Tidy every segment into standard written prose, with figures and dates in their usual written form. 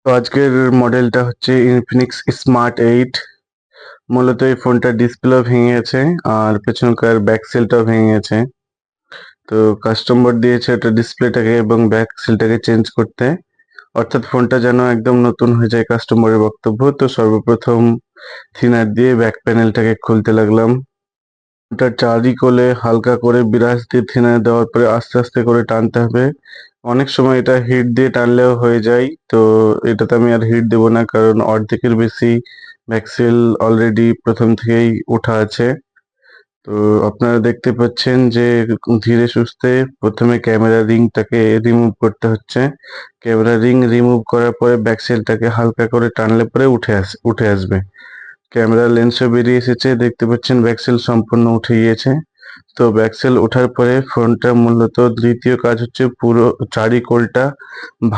তো আজকের মডেলটা হচ্ছে ইনফিনিক্স স্মার্ট 8। মূলত এই ফোনটার ডিসপ্লেও ভেঙে গেছে আর পেছনকার ব্যাক সেলটাও ভেঙে গেছে। তো কাস্টমার দিয়েছে এটা ডিসপ্লেটাকে এবং ব্যাক সেলটাকে চেঞ্জ করতে, অর্থাৎ ফোনটা যেন একদম নতুন হয়ে যায় কাস্টমারের বক্তব্য। তো সর্বপ্রথম থিনার দিয়ে ব্যাক প্যানেলটাকে খুলতে লাগলাম। ফোনটার চারিকোলে হালকা করে বিরাশ দিয়ে থিনার দেওয়ার পরে আস্তে আস্তে করে টানতে হবে। অনেক সময় এটা হিট দিয়ে টানলেও হয়ে যায়, তো এটাতে আমি আর হিট দেবো না, কারণ অর্ধেকের বেশি ভ্যাক্সেল অলরেডি প্রথম থেকেই ওঠা আছে। তো আপনারা দেখতে পাচ্ছেন যে ধীরে সুস্থে প্রথমে ক্যামেরা রিংটাকে রিমুভ করতে হচ্ছে। ক্যামেরা রিং রিমুভ করার পরে ব্যাকসেলটাকে হালকা করে টানলে পরে উঠে আসবে। ক্যামেরা লেন্সও বেরিয়ে এসেছে, দেখতে পাচ্ছেন ব্যাকসেল সম্পূর্ণ উঠে গিয়েছে। তো ব্যাকসেল ওঠার পরে ফোনটা মূলত দ্বিতীয় কাজ হচ্ছে পুরো চারিকোলটা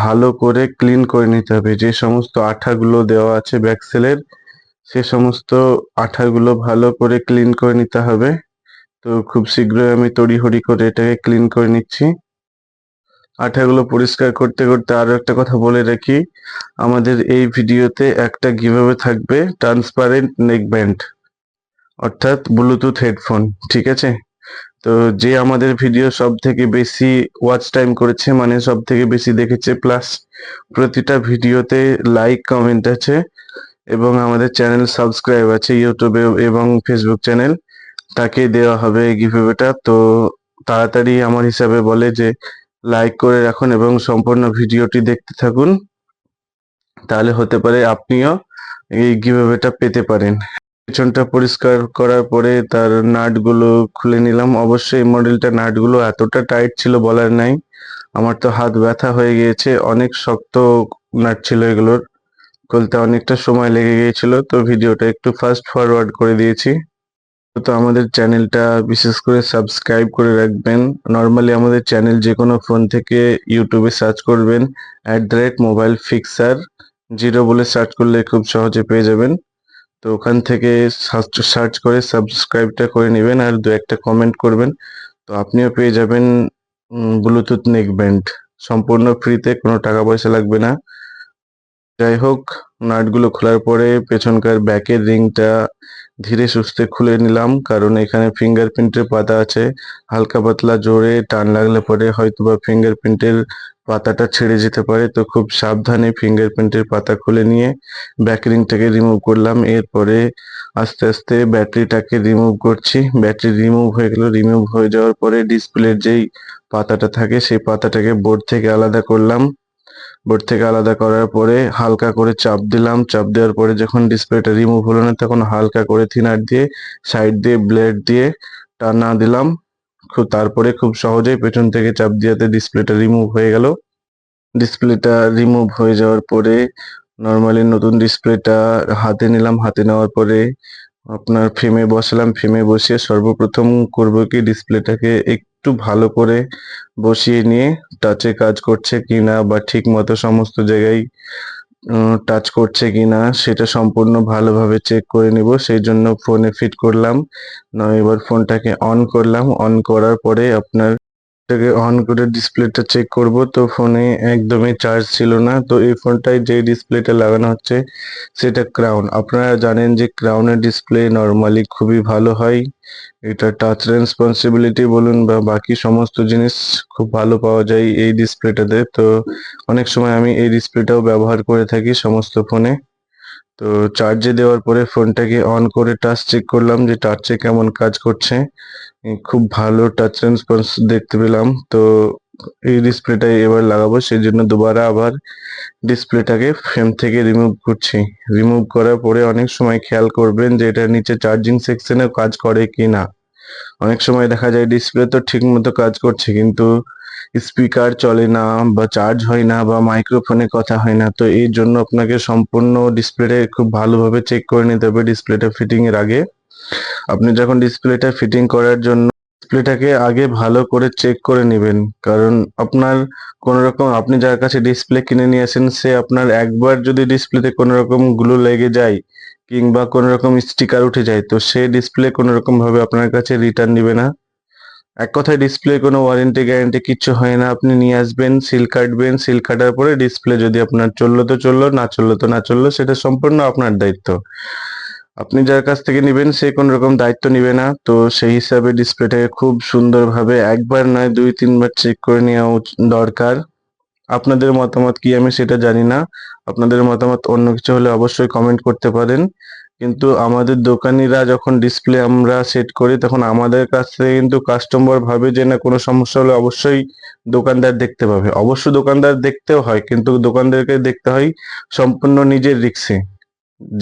ভালো করে ক্লিন করে নিতে হবে। যে সমস্ত আঠাগুলো দেওয়া আছে ব্যাকসেলের, সে সমস্ত আঠাগুলো ভালো করে ক্লিন করে নিতে হবে। তো খুব শীঘ্রই আমি তড়িঘড়ি করে এটাকে ক্লিন করে নিচ্ছি। আঠাগুলো পরিষ্কার করতে করতে আরো একটা কথা বলে রাখি, আমাদের এই ভিডিওতে একটা গিভঅ্যাওয়ে থাকবে, ট্রান্সপারেন্ট নেক ব্যান্ড, অর্থাৎ ব্লুটুথ হেডফোন। ঠিক আছে? তো যে আমাদের ভিডিও সব থেকে বেশি ওয়াচ টাইম করেছে, মানে সব থেকে বেশি দেখেছে, প্লাস প্রতিটা ভিডিওতে লাইক কমেন্ট আছে এবং আমাদের চ্যানেল সাবস্ক্রাইব আছে ইউটিউবে এবং ফেসবুক চ্যানেল, তাকে দেওয়া হবে এই গিভঅ্যাওয়েটা। তো তাড়াতাড়ি আমার হিসাবে বলে যে লাইক করে রাখুন এবং সম্পূর্ণ ভিডিওটি দেখতে থাকুন, তাহলে হতে পারে আপনিও এই গিভঅ্যাওয়েটা পেতে পারেন। পেছনটা পরিষ্কার করার পরে তার নাটগুলো খুলে নিলাম। অবশ্যই এই মডেলটা নাটগুলো এতটা টাইট ছিল বলার নাই, আমার তো হাত ব্যথা হয়ে গিয়েছে। অনেক শক্ত নাট ছিল এগুলোর, খুলতে অনেকটা সময় লেগে গিয়েছিল। তো ভিডিওটা একটু ফাস্ট ফরওয়ার্ড করে দিয়েছি। তো আমাদের চ্যানেলটা বিশেষ করে সাবস্ক্রাইব করে রাখবেন। নর্মালি আমাদের চ্যানেল যে কোনো ফোন থেকে ইউটিউবে সার্চ করবেন @মোবাইল ফিক্সার 0 বলে সার্চ করলে খুব সহজে পেয়ে যাবেন। তো ওখান থেকে সার্চ করে সাবস্ক্রাইবটা করে নেবেন আর দু একটা কমেন্ট করবেন, তো আপনিও পেয়ে যাবেন ব্লুটুথ নেক ব্যান্ড, সম্পূর্ণ ফ্রিতে, কোনো টাকা পয়সা লাগবে না। যাই হোক, নাটগুলো খোলার পরে পেছনকার ব্যাকের রিংটা ধীরে সুস্থে খুলে নিলাম, কারণ এখানে ফিঙ্গারপ্রিন্টের পাতা আছে। হালকা পাতলা জোরে টান লাগলে পরে হয়তোবা ফিঙ্গারপ্রিন্টের পাতাটা ছেড়ে যেতে পারে। তো খুব সাবধানে ফিঙ্গারপ্রিন্টের পাতা খুলে নিয়ে ব্যাক রিংটাকে রিমুভ করলাম। এরপরে আস্তে আস্তে ব্যাটারিটাকে রিমুভ করছি। ব্যাটারি রিমুভ হয়ে গেল। রিমুভ হয়ে যাওয়ার পরে ডিসপ্লের যেই পাতাটা থাকে সেই পাতাটাকে বোর্ড থেকে আলাদা করলাম। বোর্ড থেকে আলাদা করার পরে হালকা করে চাপ দিলাম। চাপ দেওয়ার পরে যখন ডিসপ্লেটা রিমুভ হলো না, তখন হালকা করে থিনার দিয়ে সাইড দিয়ে ব্লেড দিয়ে টানা দিলাম। তারপরে খুব সহজেই পেছন থেকে চাপ দিয়াতে ডিসপ্লেটা রিমুভ হয়ে গেল। ডিসপ্লেটা রিমুভ হয়ে যাওয়ার পরে নর্মালি নতুন ডিসপ্লেটা হাতে নিলাম। হাতে নেওয়ার পরে আপনার ফ্রেমে বসালাম। ফ্রেমে বসিয়ে সর্বপ্রথম করব কি, ডিসপ্লেটাকে একটু ভালো করে বসিয়ে নিয়ে টাচে কাজ করছে কিনা বা ঠিক মতো সমস্ত জায়গায় টাচ করছে কিনা সেটা সম্পূর্ণ ভালোভাবে চেক করে নিব। সেই জন্য ফোনে ফিট করলাম। এবার ফোনটাকে অন করলাম। অন করার পরে আপনার এটাকে অন করে ডিসপ্লেটা চেক করব। তো ফোনে একদমই চার্জ ছিল না। তো এই ফোনটায় যে ডিসপ্লেটা লাগানো হচ্ছে সেটা ক্রাউন। আপনারা জানেন যে ক্রাউনের ডিসপ্লে নরমালি খুবই ভালো হয়। এটা টাচ রেসপন্সিবিলিটি বলুন বা বাকি সমস্ত জিনিস খুব ভালো পাওয়া যায় এই ডিসপ্লেটাতে। তো অনেক সময় আমি এই ডিসপ্লেটাও ব্যবহার করে থাকি সমস্ত ফোনে। তো চার্জে দেওয়ার পরে ফোনটাকে অন করে টাচ চেক করলাম যে টাচে কেমন কাজ করছে। খুব ভালো টাচ রেসপন্স দেখতে পেলাম। তো এই ডিসপ্লেটাই এবার লাগাবো, সেই জন্য দুবারা আবার ডিসপ্লেটাকে ফ্রেম থেকে রিমুভ করছি। রিমুভ করার পরে অনেক সময় খেয়াল করবেন যে এটার নিচে চার্জিং সেকশনে কাজ করে কি না। অনেক সময় দেখা যায় ডিসপ্লে তো ঠিক মতো কাজ করছে কিন্তু স্পিকার চলে না বা চার্জ হয় না বা মাইক্রোফোনে কথা হয় না। তো এই জন্য আপনাকে সম্পূর্ণ ডিসপ্লেটা খুব ভালোভাবে চেক করে নিতে হবে ডিসপ্লেটা ফিটিং এর আগে। আপনি যখন ডিসপ্লেটা ফিটিং করার জন্য ডিসপ্লেটাকে আগে ভালো করে চেক করে নেবেন, কারণ আপনার কোনো রকম, আপনি যার কাছে ডিসপ্লে কিনে নিয়ে আসেন সে আপনার একবার যদি ডিসপ্লেতে কোনো রকম গ্লু লেগে যায় কিংবা কোনো রকম স্টিকার উঠে যায়, তো সে ডিসপ্লে কোনো রকম ভাবে আপনার কাছে রিটার্ন নিবে না। এক কথায় ডিসপ্লে কোনো ওয়ারেন্টি গ্যারান্টি কিচ্ছু হয় না। আপনি নিয়ে আসবেন, সিল কাটবেন, সিল কাটার পরে ডিসপ্লে যদি আপনার চললো তো চললো, না চললো তো না চললো, সেটা সম্পূর্ণ আপনার দায়িত্ব। আপনি যার কাছ থেকে নিবেন সে কোনো রকম দায়িত্ব নিবে না। তো সেই হিসাবে ডিসপ্লেটাকে খুব সুন্দরভাবে একবার নয় ২-৩ বার চেক করে নেওয়া দরকার। আপনাদের মতামত কি আমি সেটা জানি না। আপনাদের মতামত অন্য কিছু হলে অবশ্যই কমেন্ট করতে পারেন। কিন্তু আমাদের দোকানিরা যখন ডিসপ্লে আমরা সেট করি তখন আমাদের কাছ থেকে কিন্তু কাস্টমার ভাবে যে না কোনো সমস্যা হলে অবশ্যই দোকানদার দেখতে পাবে। অবশ্য দোকানদার দেখতেও হয়, কিন্তু দোকানদারকে দেখতে হয় সম্পূর্ণ নিজের রিস্কে।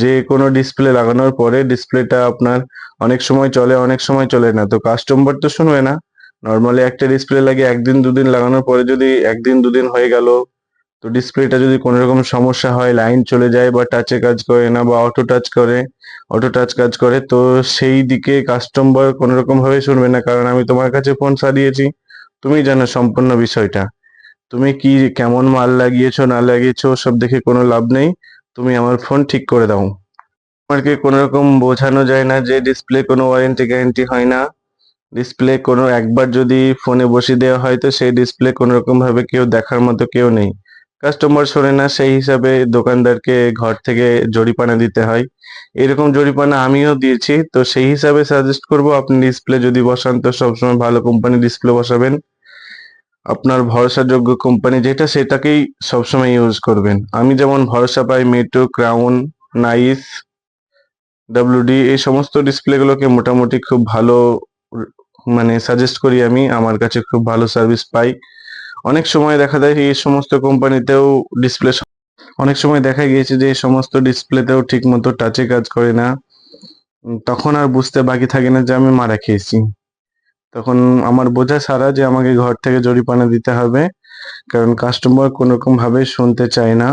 যে কোনো ডিসপ্লে লাগানোর পরে ডিসপ্লেটা আপনার অনেক সময় চলে, অনেক সময় চলে না। তো কাস্টমার তো শুনবে না। নরমালি একটা ডিসপ্লে লাগিয়ে ১ দিন ২ দিন লাগানোর পরে যদি ১ দিন ২ দিন হয়ে গেল, তো ডিসপ্লেটা যদি কোনো রকম সমস্যা হয়, লাইন চলে যায় বা টাচে কাজ করে না বা অটো টাচ কাজ করে, তো সেই দিকে কাস্টমার কোনো রকম ভাবে শুনবে না। কারণ আমি তোমার কাছে ফোন সারিয়েছি, তুমি জানো সম্পূর্ণ বিষয়টা। তুমি কি কেমন মাল লাগিয়েছো না লাগিয়েছো ওসব দেখে কোনো লাভ নেই। তুমি আমার ফোন ঠিক করে দাও। আমাকে কোনো রকম বোঝানো যায় না যে ডিসপ্লে কোনো ওয়ারেন্টি গ্যারান্টি হয় না। ডিসপ্লে কোনো একবার যদি ফোনে বসিয়ে দেওয়া হয় তো সেই ডিসপ্লে কোনো রকম ভাবে কেউ দেখার মতো কেউ নেই। কাস্টমার শোনে না, সেই হিসাবে দোকানদারকে ঘর থেকে জরিমানা দিতে হয়। এরকম জরিমানা আমিও দিয়েছি। তো সেই হিসাবে সাজেস্ট করব আপনি ডিসপ্লে যদি বসান তো সবসময় ভালো কোম্পানির ডিসপ্লে বসাবেন। আপনার ভরসাযোগ্য কোম্পানি যেটা সেটাকেই সবসময় ইউজ করবেন। আমি যেমন ভরসা পাই মেট্রো, ক্রাউন, নাইস, ডাব্লিউডি এই সমস্ত ডিসপ্লেগুলোকে মোটামুটি খুব ভালো মানে সাজেস্ট করি আমি। আমার কাছে খুব ভালো সার্ভিস পাই। অনেক সময় দেখা যায় এই সমস্ত কোম্পানিতেও ডিসপ্লে অনেক সময় দেখা গিয়েছে যে এই সমস্ত ডিসপ্লেতেও ঠিকমতো টাচে কাজ করে না। তখন আর বুঝতে বাকি থাকে না যে আমি মারা খেয়েছি। তখন আমার বোঝা সারা যে আমাকে ঘর থেকে জরিমানা দিতে হবে। কারণ কাস্টমার কোনোরকম ভাবে শুনতে চায় না।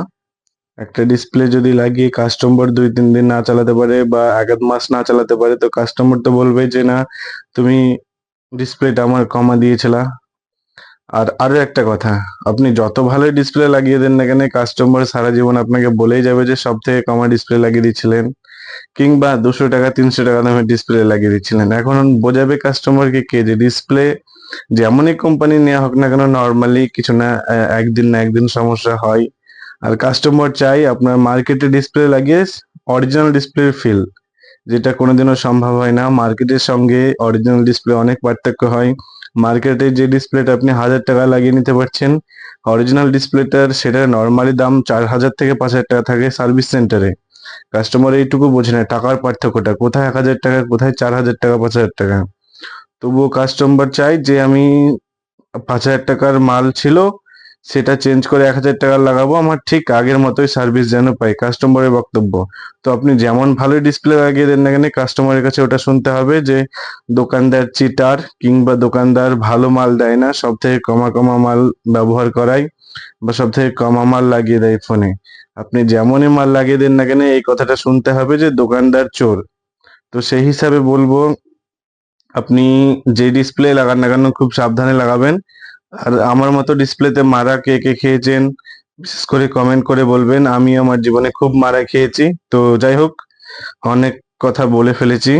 একটা ডিসপ্লে যদি লাগিয়ে কাস্টমার ২-৩ দিন না চালাতে পারে বা ১ মাস না চালাতে পারে তো কাস্টমার তো বলবে যে না তুমি ডিসপ্লেটা আমার কমা দিয়েছিলা। আর আরো একটা কথা, আপনি যত ভালোই ডিসপ্লে লাগিয়ে দেন না কেন কাস্টমার সারা জীবন আপনাকে বলেই যাবে যে সব থেকে কমা ডিসপ্লে লাগিয়ে দিচ্ছিলেন, কিংবা ২০০ টাকা ৩০০ টাকা দামের ডিসপ্লে লাগিয়ে দিচ্ছিলেন। এখন বোঝাবে কাস্টমারকে কে যে ডিসপ্লে যেমনই কোম্পানি নেওয়া হোক না কেন নর্মালি কিছু না একদিন না একদিন সমস্যা হয়। আর কাস্টমার চাই আপনার মার্কেটে ডিসপ্লে লাগিয়ে অরিজিনাল ডিসপ্লের ফিল, যেটা কোনোদিনও সম্ভব হয় না। মার্কেটের সঙ্গে অরিজিনাল ডিসপ্লে অনেক পার্থক্য হয়। মার্কেটে যে ডিসপ্লেটা আপনি ১০০০ টাকা লাগিয়ে নিতে পারছেন, অরিজিনাল ডিসপ্লেটার সেটা নরমালি দাম ৪,০০০ থেকে ৫,০০০ টাকা থাকে সার্ভিস সেন্টারে। কাস্টমার এইটুকু বোঝে না টাকার পার্থক্যটা কোথায় ১,০০০ টাকা, কোথায় ৪,০০০ টাকা, ৫,০০০ টাকা। তবুও কাস্টমার চায় যে আমি ৫,০০০ টাকার মাল ছিল সেটা চেঞ্জ করে ১,০০০ টাকার লাগাবো, আমার ঠিক আগের মতোই সার্ভিস যেন পাই, কাস্টমারের বক্তব্য। তো আপনি যেমন ভালোই ডিসপ্লে লাগিয়ে দেন না কেন কাস্টমারের কাছে ওটা শুনতে হবে যে দোকানদার চিটার কিংবা দোকানদার ভালো মাল দেয় না, সব থেকে কমা মাল ব্যবহার করায় বা সব থেকে কমা মাল লাগিয়ে দেয় ফোনে। আপনি যেমনই মাল লাগিয়ে দেন না কেন এই কথাটা শুনতে হবে যে দোকানদার চোর। তো সেই হিসাবে বলবো আপনি যে ডিসপ্লে লাগান না কেন খুব সাবধানে লাগাবেন। আর আমার মতো ডিসপ্লেতে মারা কে কে খেয়েছেন বিশেষ করে কমেন্ট করে বলবেন। আমি আমার জীবনে খুব মারা খেয়েছি। তো যাই হোক, অনেক কথা বলে ফেলেছি।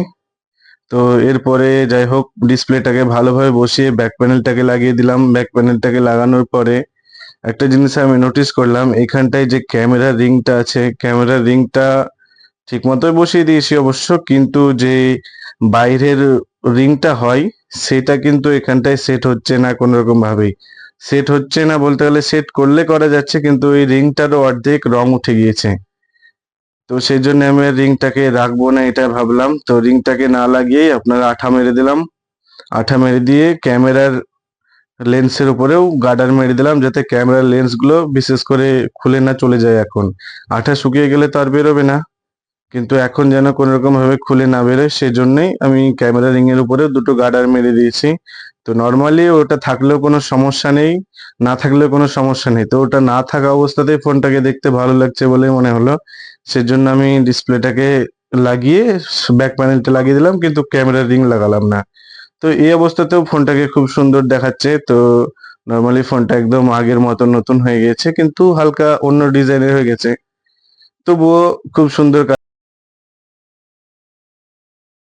তো এরপরে যাই হোক ডিসপ্লেটাকে ভালোভাবে বসিয়ে ব্যাক প্যানেলটাকে লাগিয়ে দিলাম। ব্যাক প্যানেলটাকে লাগানোর পরে একটা জিনিস আমি নোটিস করলাম, এখানটায় যে ক্যামেরার রিংটা আছে, ক্যামেরার রিংটা ঠিকমতোই বসিয়ে দিয়েছি অবশ্য, কিন্তু যে বাইরের রিংটা হয় সেটা কিন্তু এখানটায় সেট হচ্ছে না কোনো রকম ভাবেই। সেট হচ্ছে না বলতে গেলে সেট করলে করা যাচ্ছে, কিন্তু ওই রিংটারও অর্ধেক রং উঠে গিয়েছে। তো সেই জন্য আমি আর রিংটাকে রাখবো না এটা ভাবলাম। তো রিংটাকে না লাগিয়েই আপনার আঠা মেরে দিলাম। আঠা মেরে দিয়ে ক্যামেরার লেন্সের উপরেও গার্ডার মেরে দিলাম যাতে ক্যামেরার লেন্সগুলো বিশেষ করে খুলে না চলে যায় এখন। আঠা শুকিয়ে গেলে তো আর বেরোবে না। কিন্তু এখন যেন কোনোরকম ভাবে খুলে না বেরোয় সেজন্যই আমি ক্যামেরা রিং এর উপরে দুটো গার্ডার মেরে দিয়েছি। তো নরমালি ওটা থাকলেও কোনো সমস্যা নেই, না থাকলেও কোনো সমস্যা নেই। তো ওটা না থাকা অবস্থাতেই ফোনটাকে দেখতে ভালো লাগছে বলেই মনে হলো। সেজন্য আমি ডিসপ্লেটাকে লাগিয়ে ব্যাক প্যানেলটা লাগিয়ে দিলাম কিন্তু ক্যামেরার রিং লাগালাম না। তো এই অবস্থাতেও ফোনটাকে খুব সুন্দর দেখাচ্ছে। তো নরমালি ফোনটা একদম আগের মতো নতুন হয়ে গেছে কিন্তু হালকা অন্য ডিজাইনের হয়ে গেছে। তবুও খুব সুন্দর